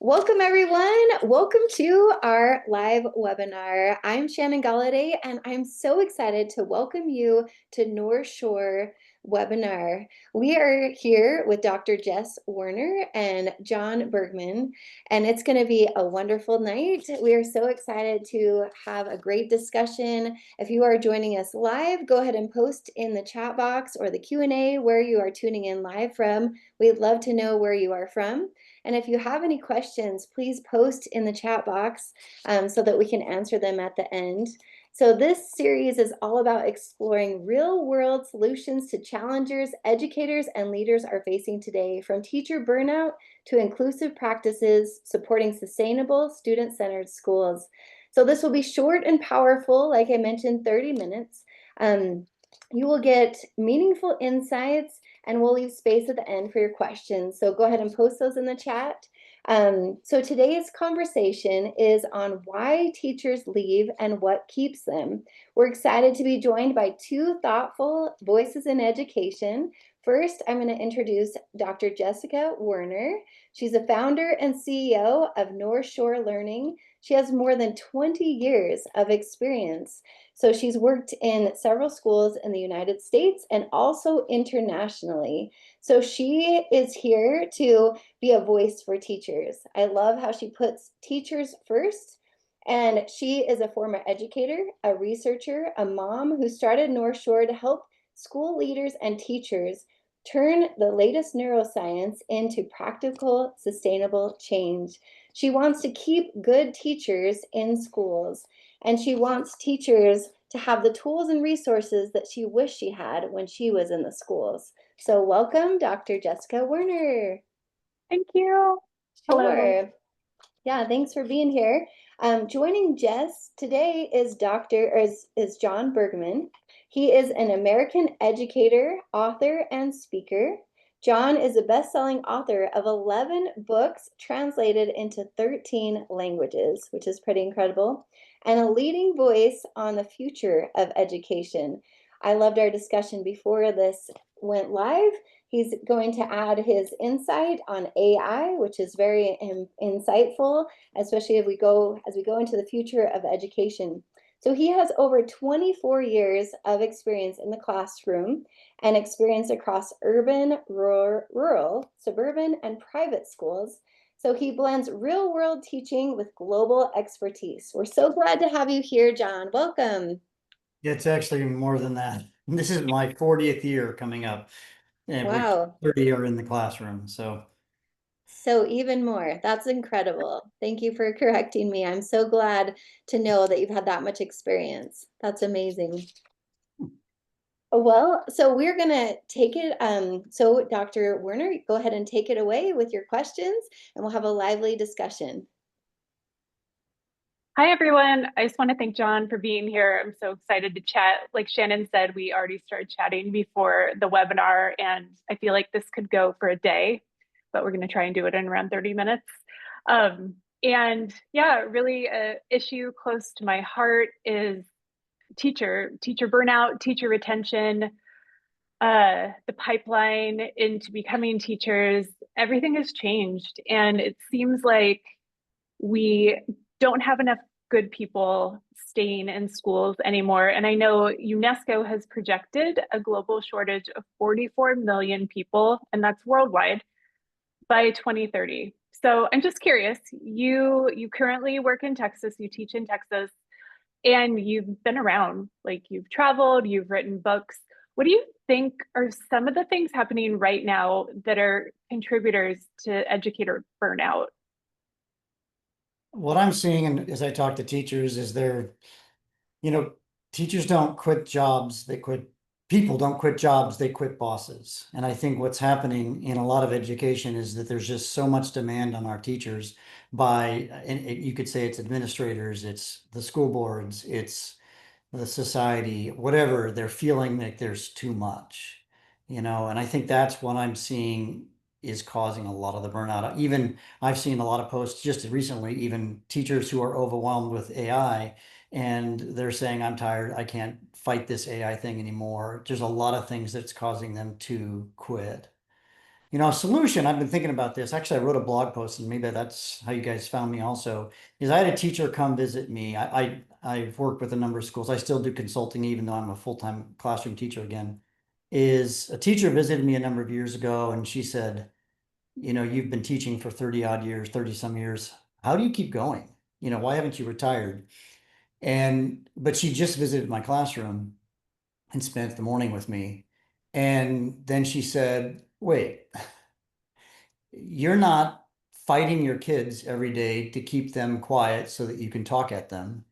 Welcome, everyone. Welcome to our live webinar. I'm Shannon Galladay, and I'm so excited to welcome you to North Shore webinar. We are here with Dr. Jess Werner and Jon Bergmann, and it's going to be a wonderful night. We are so excited to have a great discussion. If you are joining us live, go ahead and post in the chat box or the Q&A where you are tuning in live from. We'd love to know where you are from. And if you have any questions, please post in the chat box so that we can answer them at the end. So this series is all about exploring real-world solutions to challenges educators and leaders are facing today, from teacher burnout to inclusive practices supporting sustainable, student-centered schools. So this will be short and powerful, like I mentioned, 30 minutes. You will get meaningful insights, and we'll leave space at the end for your questions. So go ahead and post those in the chat. So today's conversation is on why teachers leave and what keeps them. We're excited to be joined by two thoughtful voices in education. First, I'm going to introduce Dr. Jessica Werner. She's a founder and CEO of North Shore Learning. She has more than 20 years of experience. So she's worked in several schools in the United States and also internationally. So she is here to be a voice for teachers. I love how she puts teachers first. And she is a former educator, a researcher, a mom who started North Shore to help school leaders and teachers turn the latest neuroscience into practical, sustainable change. She wants to keep good teachers in schools, and she wants teachers to have the tools and resources that she wished she had when she was in the schools. So welcome, Dr. Jessica Werner. Thank you. Hello. Sure. Yeah, thanks for being here. Joining Jess today is Jon Bergmann. He is an American educator, author, and speaker. Jon is a best-selling author of 11 books translated into 13 languages, which is pretty incredible, and a leading voice on the future of education. I loved our discussion before this went live. He's going to add his insight on AI, which is very insightful, especially as we go into the future of education. So he has over 24 years of experience in the classroom and experience across urban, rural, suburban, and private schools. So he blends real-world teaching with global expertise. We're so glad to have you here, Jon. Welcome. It's actually more than that. This is my 40th year coming up, which Wow. 30 are in the classroom. So So even more. That's incredible. Thank you for correcting me. I'm so glad to know that you've had that much experience. That's amazing. Well, so we're gonna take it. So Dr. Werner, go ahead and take it away with your questions, and we'll have a lively discussion. Hi, everyone. I just want to thank Jon for being here. I'm so excited to chat. Like Shannon said, we already started chatting before the webinar, and I feel like this could go for a day, but we're going to try and do it in around 30 minutes. And yeah, really a issue close to my heart is teacher burnout, teacher retention, the pipeline into becoming teachers. Everything has changed, and it seems like we don't have enough good people staying in schools anymore. And I know UNESCO has projected a global shortage of 44 million people, and that's worldwide, by 2030. So I'm just curious, you currently work in Texas, you teach in Texas, and you've been around, like you've traveled, you've written books. What do you think are some of the things happening right now that are contributors to educator burnout? what I'm seeing, and as I talk to teachers, is you know, teachers don't quit jobs, they quit people don't quit jobs, they quit bosses. And I think what's happening in a lot of education is that there's just so much demand on our teachers and you could say it's administrators, it's the school boards, it's the society, whatever, they're feeling like there's too much, and I think that's what I'm seeing is causing a lot of the burnout. Even I've seen a lot of posts just recently, even teachers who are overwhelmed with AI and they're saying, I'm tired, I can't fight this AI thing anymore. There's a lot of things that's causing them to quit. A solution, I've been thinking about this. Actually, I wrote a blog post, and maybe that's how you guys found me also, is I had a teacher come visit me. I've worked with a number of schools. I still do consulting, even though I'm a full-time classroom teacher again. Is a teacher visited me a number of years ago, and she said, you've been teaching for 30 odd years, 30 some years. How do you keep going? Why haven't you retired? But she just visited my classroom and spent the morning with me. And then she said, wait, you're not fighting your kids every day to keep them quiet so that you can talk at them.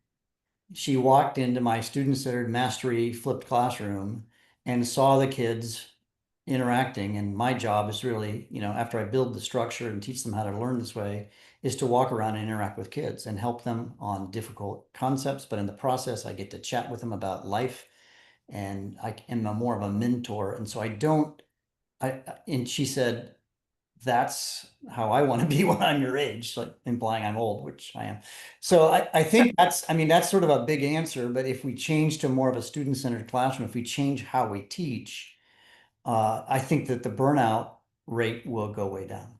She walked into my student-centered mastery flipped classroom and saw the kids interacting. And my job is really, after I build the structure and teach them how to learn this way, is to walk around and interact with kids and help them on difficult concepts. But in the process, I get to chat with them about life, and I am more of a mentor. And so I don't, and she said, that's how I want to be when I'm your age, like implying I'm old, which I am. So I think that's sort of a big answer. But if we change to more of a student-centered classroom, if we change how we teach, I think that the burnout rate will go way down.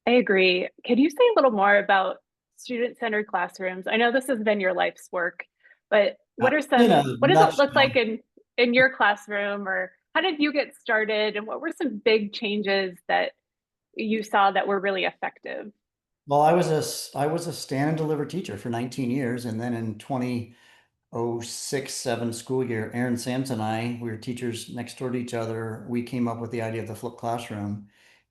I agree. Could you say a little more about student-centered classrooms? I know this has been your life's work, but In a what does it look like nutshell, in your classroom, or how did you get started, and what were some big changes that you saw that were really effective? well, I was a stand and deliver teacher for 19 years, and then in 2006-07 school year, Aaron Sampson and we were teachers next door to each other. We came up with the idea of the flipped classroom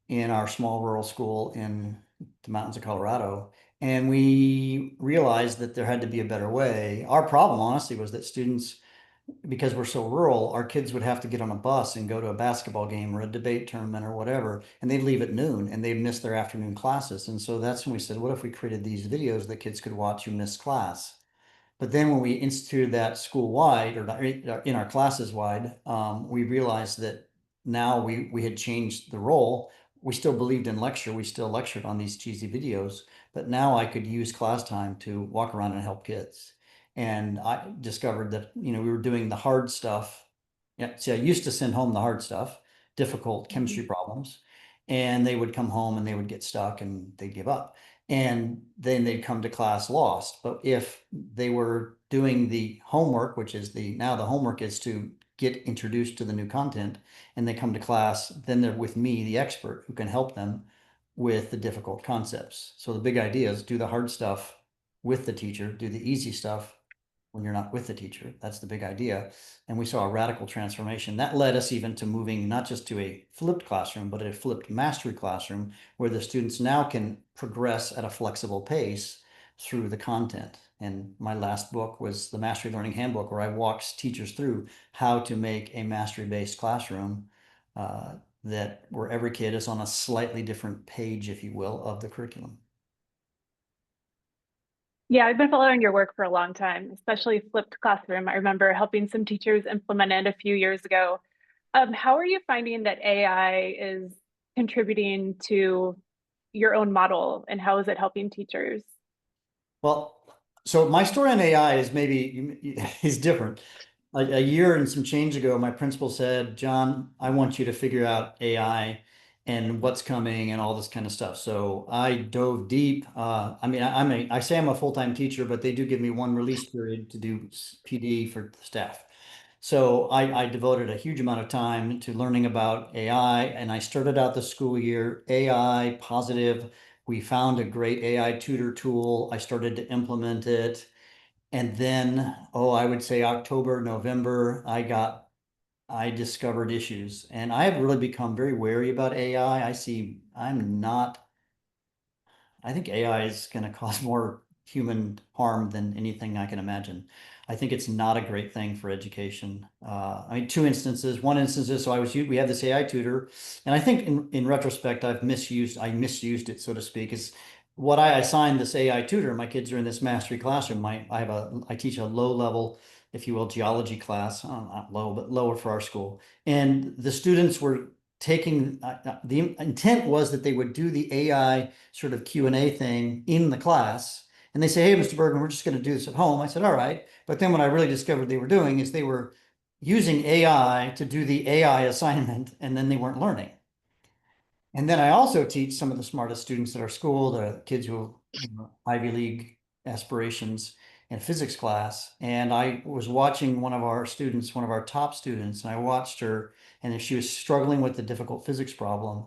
in our small rural school in the mountains of Colorado. And we realized that there had to be a better way. Our problem, honestly, was that students, because we're so rural, our kids would have to get on a bus and go to a basketball game or a debate tournament or whatever, and they'd leave at noon and they'd miss their afternoon classes. And so that's when we said, what if we created these videos that kids could watch who missed class? But then when we instituted that school wide or in our classes wide, we realized that now we had changed the role. We still believed in lecture. We still lectured on these cheesy videos, but now I could use class time to walk around and help kids. And I discovered that, we were doing the hard stuff. Yeah. See, I used to send home the hard stuff, difficult chemistry Mhm. problems, and they would come home and they would get stuck and they'd give up, and then they'd come to class lost. But if they were doing the homework, which is now the homework is to get introduced to the new content, and they come to class, then they're with me, the expert, who can help them with the difficult concepts. So the big idea is do the hard stuff with the teacher, do the easy stuff when you're not with the teacher. That's the big idea. And we saw a radical transformation. That led us even to moving not just to a flipped classroom, but a flipped mastery classroom where the students now can progress at a flexible pace through the content. And my last book was the Mastery Learning Handbook, where I walked teachers through how to make a mastery-based classroom that where every kid is on a slightly different page, if you will, of the curriculum. Yeah, I've been following your work for a long time, especially flipped classroom. I remember helping some teachers implement it a few years ago. How are you finding that AI is contributing to your own model, and how is it helping teachers? Well, so my story on AI is maybe is different. A year and some change ago, my principal said, John, I want you to figure out AI and what's coming and all this kind of stuff. So I dove deep. I mean, I say I'm a full-time teacher, but they do give me one release period to do PD for the staff. So I devoted a huge amount of time to learning about AI, and I started out the school year AI positive. We found a great AI tutor tool. I started to implement it. And then, I would say October, November, I discovered issues. And I have really become very wary about AI. I think AI is going to cause more human harm than anything I can imagine. I think it's not a great thing for education. I mean, two instances. One instance is, we have this AI tutor, and I think in retrospect, I misused it, so to speak, is what I assigned this AI tutor. My kids are in this mastery classroom. I teach a low level, if you will, geology class, not low, but lower for our school. And the students were taking, the intent was that they would do the AI sort of Q&A thing in the class. And they say, hey, Mr. Bergman, we're just going to do this at home. I said, all right. But then what I really discovered they were doing is they were using AI to do the AI assignment, and then they weren't learning. And then I also teach some of the smartest students at our school, the kids who, Ivy League aspirations in physics class. And I was watching one of our students, one of our top students, and I watched her, and she was struggling with a difficult physics problem.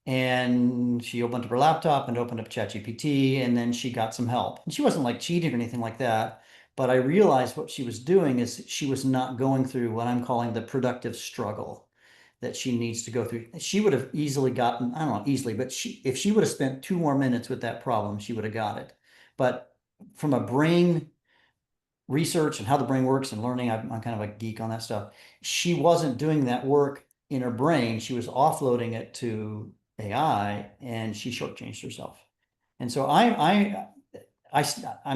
And she opened up her laptop and opened up ChatGPT, and then she got some help. And she wasn't like cheating or anything like that. But I realized what she was doing is she was not going through what I'm calling the productive struggle that she needs to go through. She would have easily gotten, I don't know, easily, but if she would have spent 2 more minutes with that problem, she would have got it. But from a brain research and how the brain works and learning, I'm kind of a geek on that stuff. She wasn't doing that work in her brain. She was offloading it to AI, and she shortchanged herself. And so I'm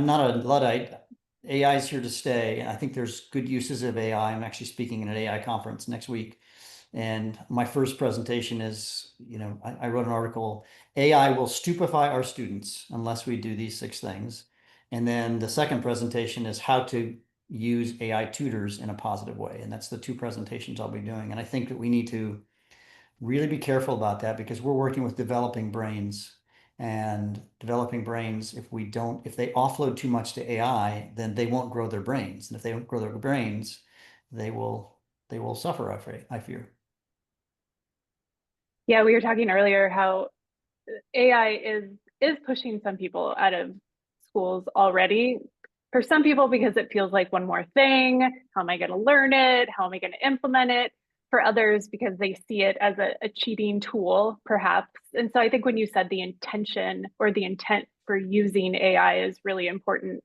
not a Luddite. AI is here to stay. I think there's good uses of AI. I'm actually speaking at an AI conference next week. And my first presentation is, I wrote an article, AI will stupefy our students unless we do these 6 things. And then the second presentation is how to use AI tutors in a positive way. And that's the 2 presentations I'll be doing. And I think that we need to really be careful about that because we're working with developing brains. And developing brains, if they offload too much to AI, then they won't grow their brains. And if they don't grow their brains, they will suffer, I fear. Yeah, we were talking earlier how AI is pushing some people out of schools already. For some people, because it feels like one more thing. How am I going to learn it? How am I going to implement it? For others, because they see it as a cheating tool, perhaps. And so I think when you said the intention or the intent for using AI is really important.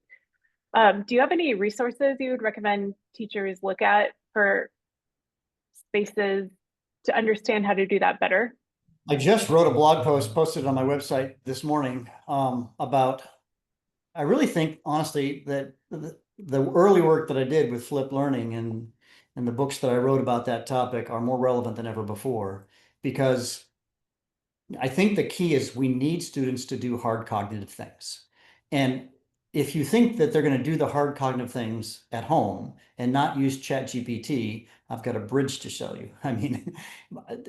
Do you have any resources you would recommend teachers look at for spaces to understand how to do that better? I just wrote a blog post, posted on my website this morning, about, I really think honestly that the early work that I did with flipped learning and the books that I wrote about that topic are more relevant than ever before, because I think the key is we need students to do hard cognitive things. And if you think that they're going to do the hard cognitive things at home and not use ChatGPT, I've got a bridge to show you. I mean,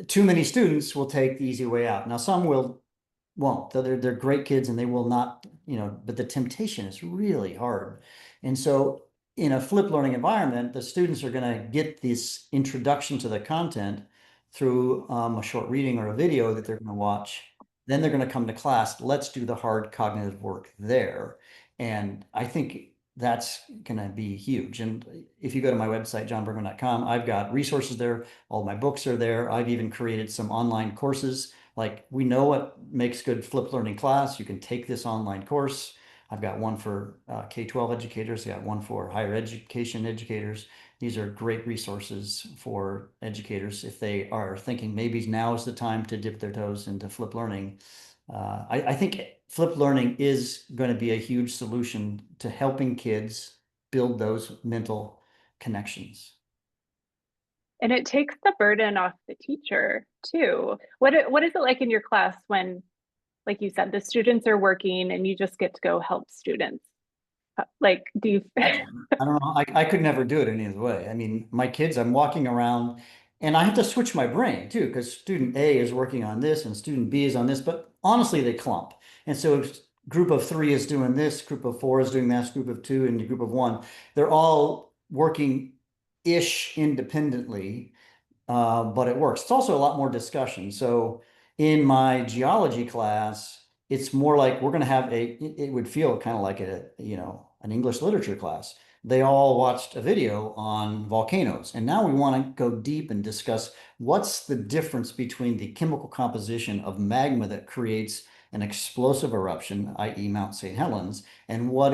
too many students will take the easy way out. Now, some won't. They're great kids and they will not, but the temptation is really hard. And so in a flipped learning environment, the students are going to get this introduction to the content through a short reading or a video that they're going to watch. Then they're going to come to class. Let's do the hard cognitive work there. And I think that's going to be huge. And if you go to my website, jonbergmann.com, I've got resources there. All my books are there. I've even created some online courses. Like, we know what makes good flipped learning class. You can take this online course. I've got one for K-12 educators. I got one for higher education educators. These are great resources for educators if they are thinking maybe now is the time to dip their toes into flipped learning. I think flipped learning is going to be a huge solution to helping kids build those mental connections. And it takes the burden off the teacher too. What is it like in your class when, like you said, the students are working and you just get to go help students? Like, do you? I don't know. I could never do it any other way. I mean, my kids, I'm walking around and I have to switch my brain too, because student A is working on this and student B is on this, but honestly, they clump. And so if group of 3 is doing this, group of 4 is doing that, group of 2, and group of 1, they're all working ish independently, but it works. It's also a lot more discussion. So in my geology class, it's more like we're going to have it would feel kind of like an English literature class. They all watched a video on volcanoes. And now we want to go deep and discuss what's the difference between the chemical composition of magma that creates an explosive eruption, i.e. Mount St. Helens, and what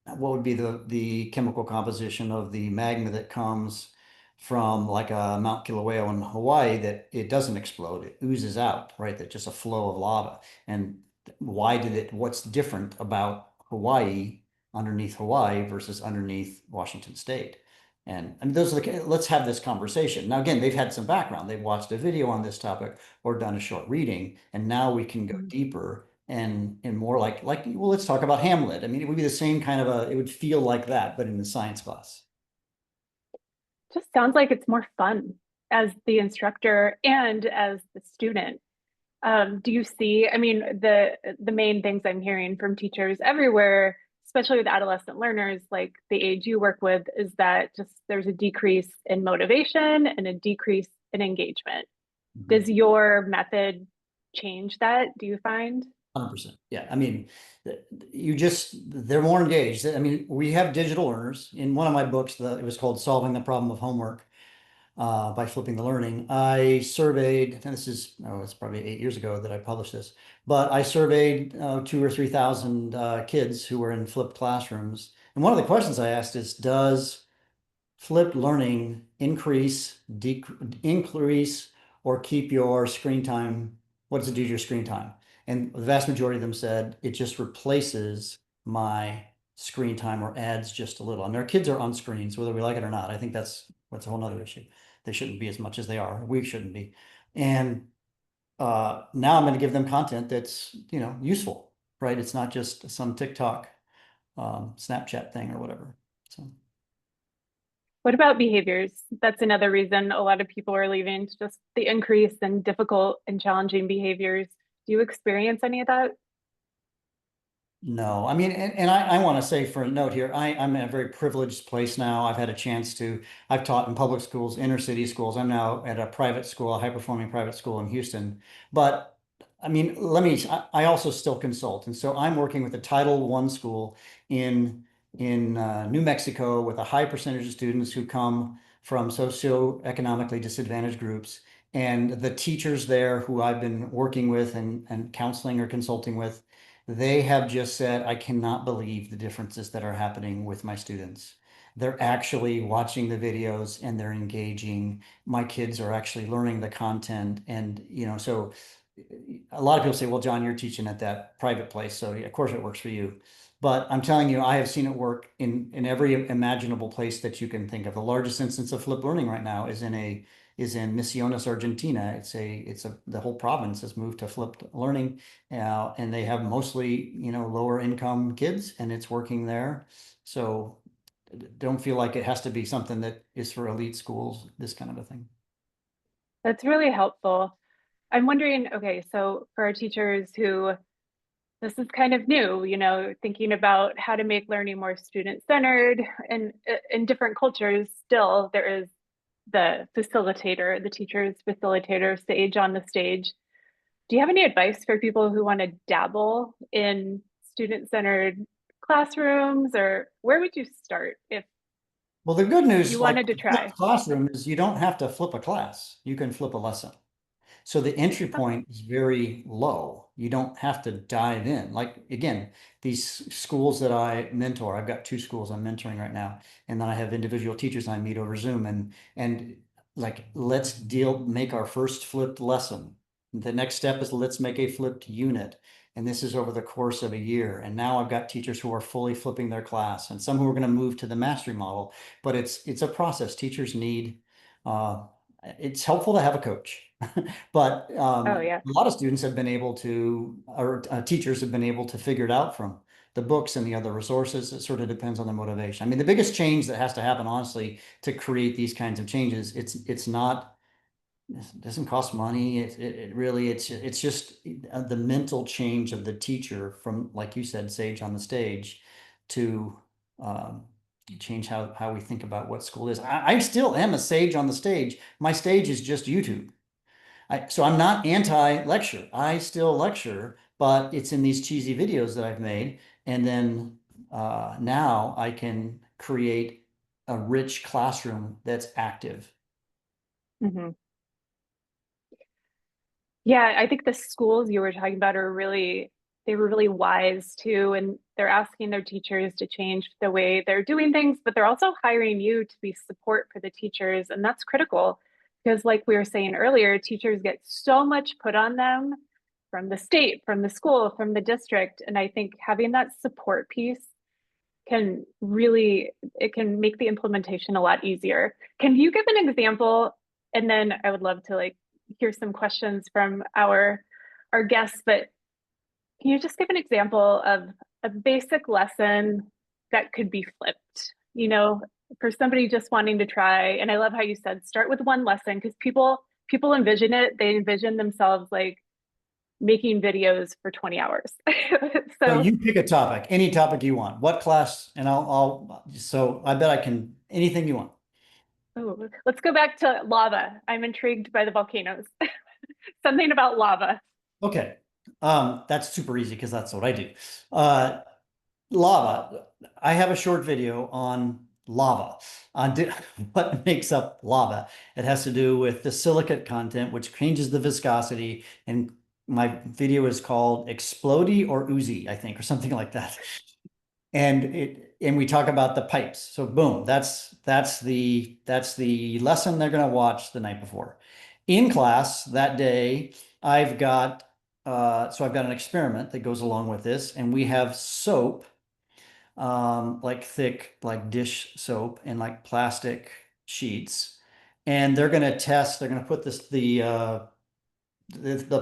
would be the chemical composition of the magma that comes from like a Mount Kilauea in Hawaii, that it doesn't explode, it oozes out, right? That's just a flow of lava. And what's different about Hawaii, underneath Hawaii versus underneath Washington State? And I mean, let's have this conversation. Now, again, they've had some background. They've watched a video on this topic or done a short reading, and now we can go deeper and more well, let's talk about Hamlet. I mean, it would be the same kind of it would feel like that, but in the science class. just sounds like it's more fun as the instructor and as the student. Do you see, I mean, the main things I'm hearing from teachers everywhere, especially with adolescent learners, like the age you work with, is that just there's a decrease in motivation and a decrease in engagement. Mhm. Does your method change that, do you find? 100%. Yeah. I mean, they're more engaged. I mean, we have digital learners. In one of my books, it was called Solving the Problem of Homework, by Flipping the Learning. I surveyed, and this is, oh, it's probably 8 years ago that I published this, but I surveyed 2 or 3 thousand kids who were in flipped classrooms. And one of the questions I asked is, does flipped learning increase, or keep your screen time? What does it do to your screen time? And the vast majority of them said it just replaces my screen time or adds just a little. And our kids are on screens, whether we like it or not. I think that's a whole nother issue. They shouldn't be as much as they are. We shouldn't be. And now I'm going to give them content that's, useful, right? It's not just some TikTok, Snapchat thing or whatever. So. What about behaviors? That's another reason a lot of people are leaving, just the increase in difficult and challenging behaviors. Do you experience any of that? No, I mean, and I want to say for a note here, I'm in a very privileged place now. I've taught in public schools, inner city schools. I'm now at a private school, a high performing private school in Houston. But I mean, I also still consult. And so I'm working with a Title I school in, in New Mexico with a high percentage of students who come from socioeconomically disadvantaged groups. And the teachers there who I've been working with and counseling or consulting with, they have just said, I cannot believe the differences that are happening with my students. They're actually watching the videos and they're engaging. My kids are actually learning the content. And, so a lot of people say, well, Jon, you're teaching at that private place. So of course it works for you. But I'm telling you, I have seen it work in every imaginable place that you can think of. The largest instance of flipped learning right now is in Misiones, Argentina. The whole province has moved to flipped learning, and they have mostly, lower income kids, and it's working there. So don't feel like it has to be something that is for elite schools, this kind of a thing. That's really helpful. I'm wondering, okay, so for our teachers who this is kind of new, thinking about how to make learning more student-centered, and in different cultures, still there is the facilitator, the teacher's facilitator, sage on the stage. Do you have any advice for people who want to dabble in student-centered classrooms, or where would you start if Well, the good news, you like wanted to with the flipped try? classroom, is you don't have to flip a class. You can flip a lesson. So the entry point is very low. You don't have to dive in. Like again, these schools that I mentor, I've got 2 schools I'm mentoring right now, and then I have individual teachers I meet over Zoom, and like make our first flipped lesson. The next step is let's make a flipped unit. And this is over the course of a year. And now I've got teachers who are fully flipping their class and some who are going to move to the mastery model. But it's a process. Teachers need it's helpful to have a coach. But Oh yeah. a lot of students have been able to, or teachers have been able to figure it out from the books and the other resources. It sort of depends on the motivation. I mean, the biggest change that has to happen, honestly, to create these kinds of changes, it's not, it doesn't cost money. It really, it's just the mental change of the teacher from, like you said, sage on the stage, to um, change how we think about what school is. I still am a sage on the stage. My stage is just YouTube. So I'm not anti-lecture. I still lecture, but it's in these cheesy videos that I've made. And then now I can create a rich classroom that's active. Mhm. Yeah, I think the schools you were talking about they were really wise too. And they're asking their teachers to change the way they're doing things, but they're also hiring you to be support for the teachers. And that's critical because, like we were saying earlier, teachers get so much put on them from the state, from the school, from the district. And I think having that support piece can really, it can make the implementation a lot easier. Can you give an example? And then I would love to hear some questions from our guests, but can you just give an example of a basic lesson that could be flipped? for somebody just wanting to try, and I love how you said start with one lesson because people envision it. They envision themselves like making videos for 20 hours. So So, you pick a topic, any topic you want. What class? And so I bet I can, anything you want. oh, let's go back to lava. I'm intrigued by the volcanoes. Something about lava. Okay. That's super easy because that's what I do. Uh, lava. I have a short video on lava, on what makes up lava. It has to do with the silicate content, which changes the viscosity. And my video is called Explodey or Oozy, I think, or something like that. And we talk about the pipes. So boom, that's the lesson they're going to watch the night before. In class that day, I've got I've got an experiment that goes along with this, and we have soap, like thick, like dish soap and like plastic sheets. And they're going to test, they're going to put the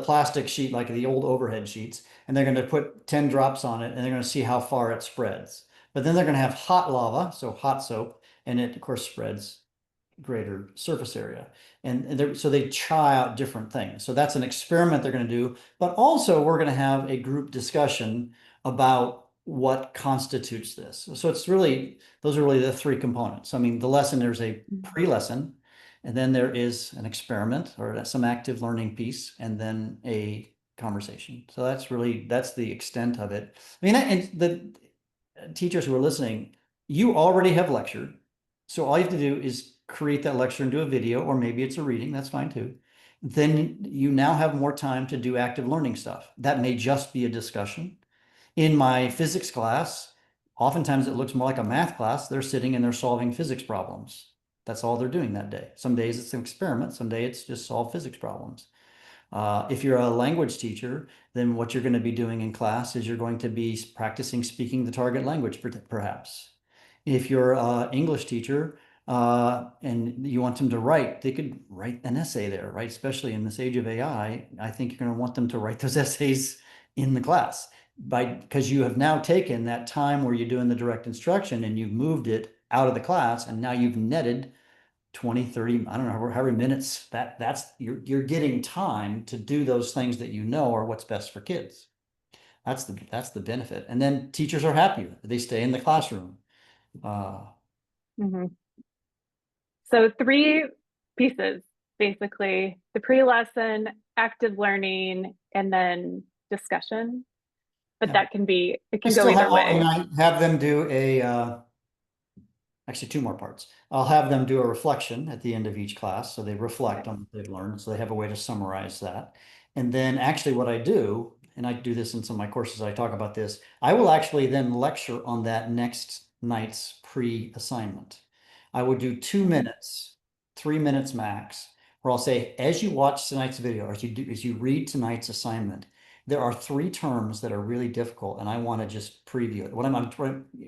plastic sheet, like the old overhead sheets, and they're going to put 10 drops on it and they're going to see how far it spreads. But then they're going to have hot lava, so hot soap, and it, of course, spreads greater surface area. And so they try out different things. So that's an experiment they're going to do. But also, we're going to have a group discussion about what constitutes this. So it's really, those are really the three components. I mean, the lesson, there's a pre-lesson, and then there is an experiment or some active learning piece, and then a conversation. So that's the extent of it. I mean, and the teachers who are listening, you already have lectured. So all you have to do is create that lecture and do a video, or maybe it's a reading, that's fine too. Then you now have more time to do active learning stuff. That may just be a discussion. In my physics class, oftentimes it looks more like a math class. They're sitting and they're solving physics problems. That's all they're doing that day. Some days it's an experiment, some days it's just solve physics problems. If you're a language teacher, then what you're going to be doing in class is you're going to be practicing speaking the target language, perhaps. If you're an English teacher and you want them to write, they could write an essay there, right? Especially in this age of AI, I think you're going to want them to write those essays in the class because you have now taken that time where you're doing the direct instruction and you've moved it out of the class, and now you've netted 20, 30, I don't know, however minutes that's you're getting time to do those things that you know are what's best for kids. That's the benefit. And then teachers are happier. They stay in the classroom. Mhm. So three pieces, basically the pre-lesson, active learning, and then discussion. But Yeah. it I can go still either have, way. and I have them do actually two more parts. I'll have them do a reflection at the end of each class. So they reflect Okay. on what they've learned. So they have a way to summarize that. And then actually what I do, and I do this in some of my courses, I talk about this, I will actually then lecture on that next night's pre-assignment. I would do 2 minutes, 3 minutes max, where I'll say, as you watch tonight's video, as you read tonight's assignment, there are three terms that are really difficult, and I want to just preview it. I'm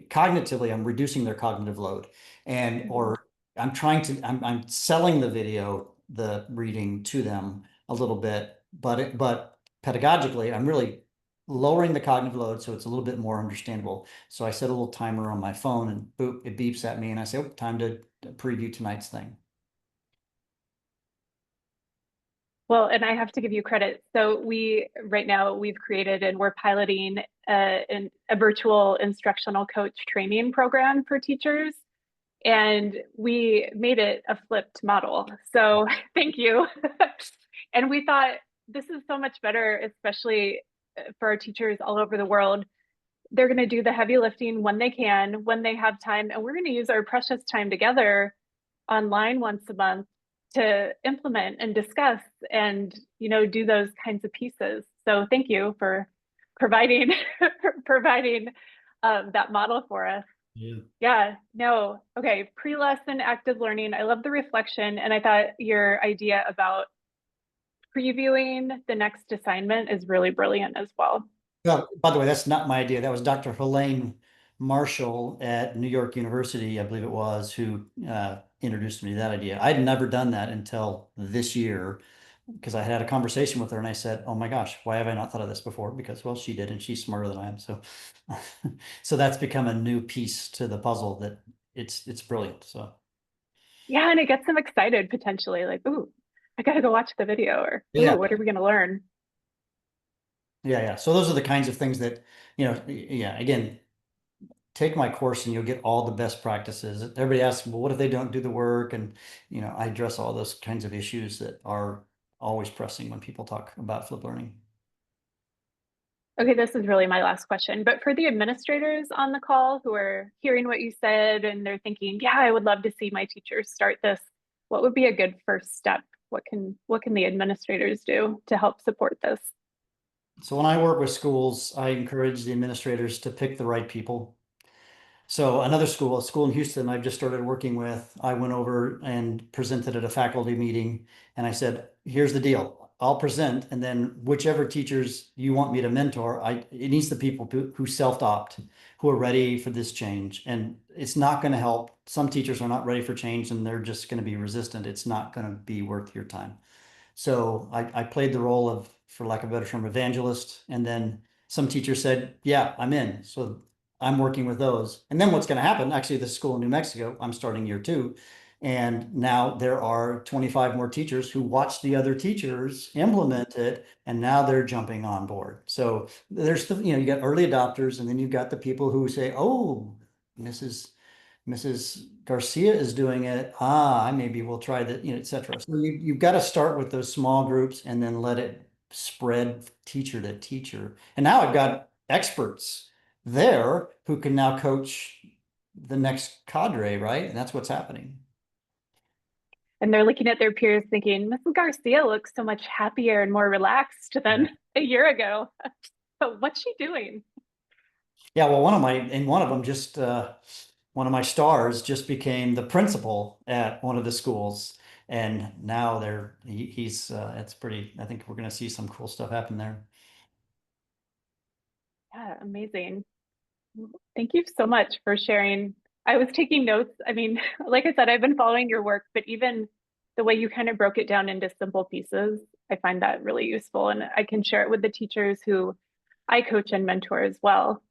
cognitively, I'm reducing their cognitive load, and Mhm. or I'm selling the video, the reading to them a little bit, but pedagogically, I'm really lowering the cognitive load so it's a little bit more understandable. So I set a little timer on my phone, and boop, it beeps at me, and I say, oh, time to preview tonight's thing. Well, and I have to give you credit. So right now we've created and we're piloting a virtual instructional coach training program for teachers. And we made it a flipped model. So thank you. And we thought this is so much better, especially for our teachers all over the world. They're going to do the heavy lifting when they can, when they have time. And we're going to use our precious time together online once a month to implement and discuss and do those kinds of pieces. So thank you for providing providing that model for us. Yeah. Yeah, no. Okay, pre-lesson active learning. I love the reflection, and I thought your idea about previewing the next assignment is really brilliant as well. Well, by the way, that's not my idea. That was Dr. Helene Marshall at New York University, I believe it was, who introduced me to that idea. I'd never done that until this year because I had a conversation with her and I said, "Oh my gosh, why have I not thought of this before?" Because, well, she did and she's smarter than I am. So, so that's become a new piece to the puzzle that it's brilliant. So Yeah, and it gets them excited potentially, like, ooh, I gotta go watch the video, or ooh, yeah, what are we gonna learn? yeah. So those are the kinds of things that, yeah, again, take my course and you'll get all the best practices. Everybody asks, well, what if they don't do the work? And, I address all those kinds of issues that are always pressing when people talk about flip learning. Okay, this is really my last question, but for the administrators on the call who are hearing what you said and they're thinking, yeah, I would love to see my teachers start this, what would be a good first step? What can the administrators do to help support this? So when I work with schools, I encourage the administrators to pick the right people. So another school, a school in Houston I've just started working with, I went over and presented at a faculty meeting and I said, here's the deal. I'll present and then whichever teachers you want me to mentor, it needs the people who self-opt, who are ready for this change. And it's not going to help. Some teachers are not ready for change and they're just going to be resistant. It's not going to be worth your time. So I played the role of, for lack of a better term, evangelist. And then some teacher said, yeah, I'm in. So I'm working with those. And then what's going to happen, actually, this school in New Mexico, I'm starting year 2. And now there are 25 more teachers who watch the other teachers implement it. And now they're jumping on board. So there's you got early adopters, and then you've got the people who say, oh, Mrs. Garcia is doing it. I maybe we'll try that, et cetera. So you've got to start with those small groups and then let it spread teacher to teacher. And now I've got experts there who can now coach the next cadre, right? And that's what's happening. And they're looking at their peers thinking, Mrs. Garcia looks so much happier and more relaxed Yeah. than a year ago. But what's she doing? Yeah, well, one of them just one of my stars just became the principal at one of the schools, and now he's it's pretty. I think we're going to see some cool stuff happen there. Yeah, amazing. Thank you so much for sharing. I was taking notes. I mean, like I said, I've been following your work, but even the way you kind of broke it down into simple pieces, I find that really useful. And I can share it with the teachers who I coach and mentor as well.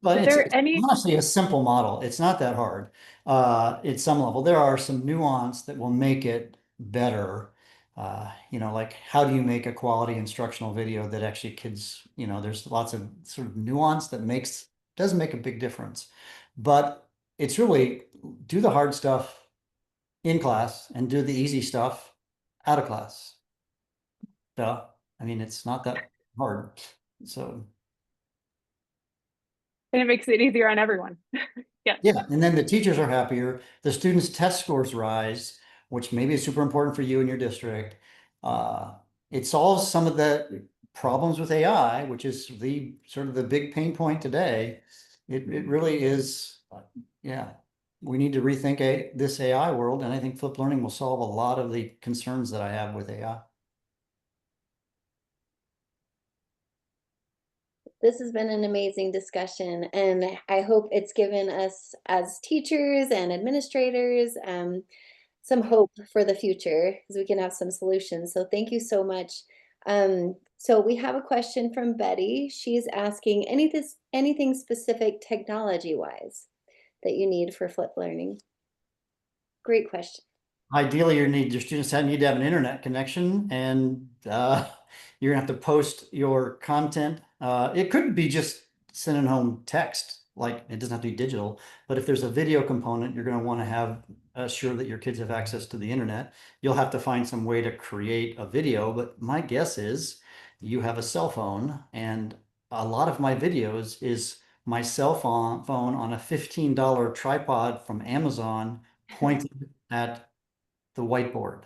But Is it's there any, honestly a simple model. It's not that hard. At some level, there are some nuance that will make it better. Like how do you make a quality instructional video that actually kids, there's lots of sort of nuance that does make a big difference. But it's really do the hard stuff in class and do the easy stuff out of class. So, I mean, it's not that hard. So. and it makes it easier on everyone. Yes. Yeah, and then the teachers are happier, the students' test scores rise, which maybe is super important for you and your district. Uh, it solves some of the problems with AI, which is the sort of the big pain point today. It really is, yeah. We need to rethink this AI world, and I think flipped learning will solve a lot of the concerns that I have with AI. This has been an amazing discussion, and I hope it's given us as teachers and administrators some hope for the future because we can have some solutions. So thank you so much. So we have a question from Betty. She's asking anything specific technology wise that you need for flip learning. Great question. Ideally, your students need to have an internet connection, and you're gonna have to post your content. It could be just sending home text, like it doesn't have to be digital. But if there's a video component, you're gonna want to have sure that your kids have access to the internet. You'll have to find some way to create a video. But my guess is you have a cell phone, and a lot of my videos is my cell phone on a $15 tripod from Amazon pointed at the whiteboard.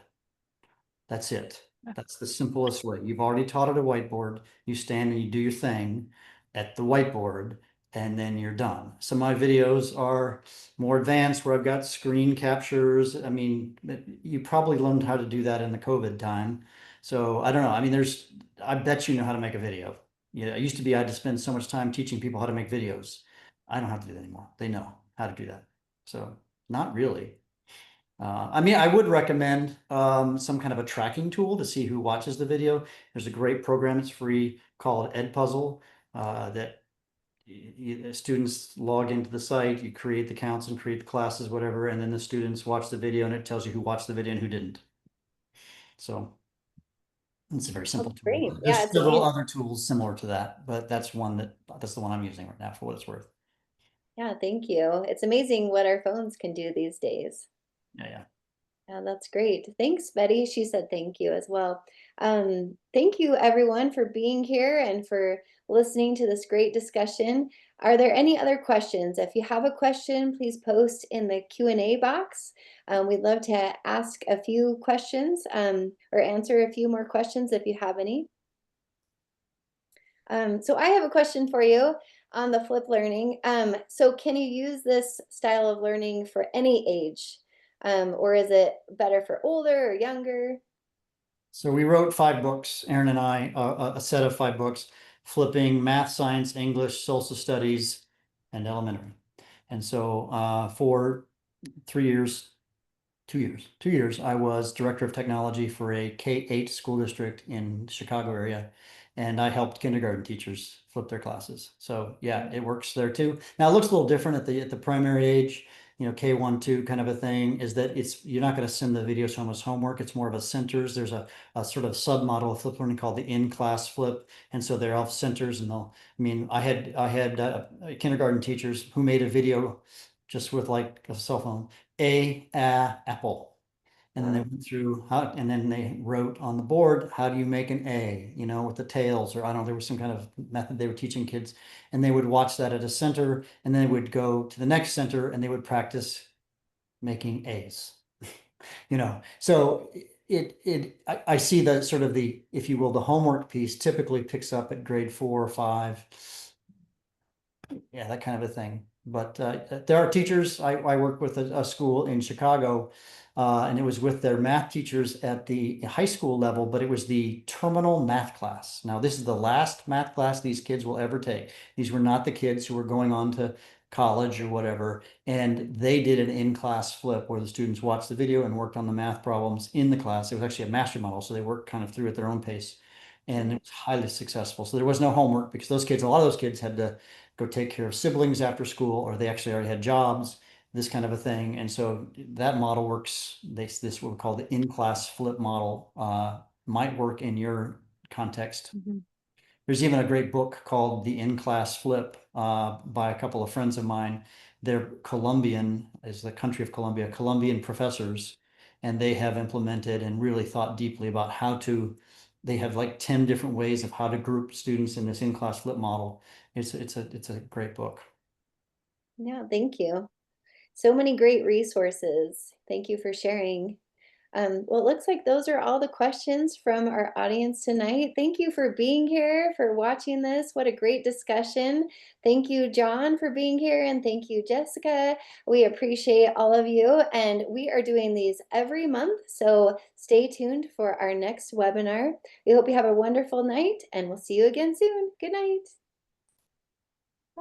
That's it. That's the simplest way. You've already taught at a whiteboard. You stand and you do your thing at the whiteboard, and then you're done. Some of my videos are more advanced where I've got screen captures. I mean, you probably learned how to do that in the COVID time. So I don't know. I mean, I bet you know how to make a video. Yeah, it used to be I had to spend so much time teaching people how to make videos. I don't have to do that anymore. They know how to do that. So not really. I mean, I would recommend some kind of a tracking tool to see who watches the video. There's a great program, it's free, called Edpuzzle, that students log into the site, you create the accounts and create the classes, whatever, and then the students watch the video and it tells you who watched the video and who didn't. So it's a very Oh, simple tool. great. Yeah, There's it's several amazing. other tools similar to that, but that's the one I'm using right now for what it's worth. Yeah, thank you. It's amazing what our phones can do these days. Yeah, yeah. Yeah, that's great. Thanks, Betty. She said thank you as well. Thank you, everyone, for being here and for listening to this great discussion. Are there any other questions? If you have a question, please post in the Q&A box. We'd love to ask a few questions or answer a few more questions if you have any. So I have a question for you on the flip learning. So can you use this style of learning for any age? Or is it better for older or younger? So we wrote 5 books, Aaron and I, a set of 5 books, flipping math, science, English, social studies, and elementary. And so for 3 years, 2 years, I was director of technology for a K-8 school district in Chicago area. And I helped kindergarten teachers flip their classes. So yeah, it works there too. Now it looks a little different at the primary age, K1, 2 kind of a thing, is that you're not going to send the videos home as homework. It's more of a centers. There's a sort of sub-model of flip learning called the in-class flip. And so they're off centers and I had kindergarten teachers who made a video just with like a cell phone, apple. And then they Wow. went through and then they wrote on the board, how do you make an A, with the tails, or I don't know, there was some kind of method they were teaching kids. And they would watch that at a center, and then they would go to the next center and they would practice making A's. So I see the sort of if you will, the homework piece typically picks up at grade 4 or 5. Yeah, that kind of a thing. But there are teachers. I work with a school in Chicago, and it was with their math teachers at the high school level, but it was the terminal math class. Now, this is the last math class these kids will ever take. These were not the kids who were going on to college or whatever. And they did an in-class flip where the students watched the video and worked on the math problems in the class. It was actually a master model, so they worked kind of through at their own pace. And it was highly successful. So there was no homework because a lot of those kids had to go take care of siblings after school, or they actually already had jobs, this kind of a thing. And so that model works. This what we call the in-class flip model might work in your context. Mhm. There's even a great book called The In-Class Flip by a couple of friends of mine. They're Colombian, is the country of Colombia, Colombian professors, and they have implemented and really thought deeply about they have like 10 different ways of how to group students in this in-class flip model. It's a great book. Yeah, thank you. So many great resources. Thank you for sharing. Well, it looks like those are all the questions from our audience tonight. Thank you for being here, for watching this. What a great discussion. Thank you, Jon, for being here, and thank you, Jessica. We appreciate all of you, and we are doing these every month, so stay tuned for our next webinar. We hope you have a wonderful night, and we'll see you again soon. Good night.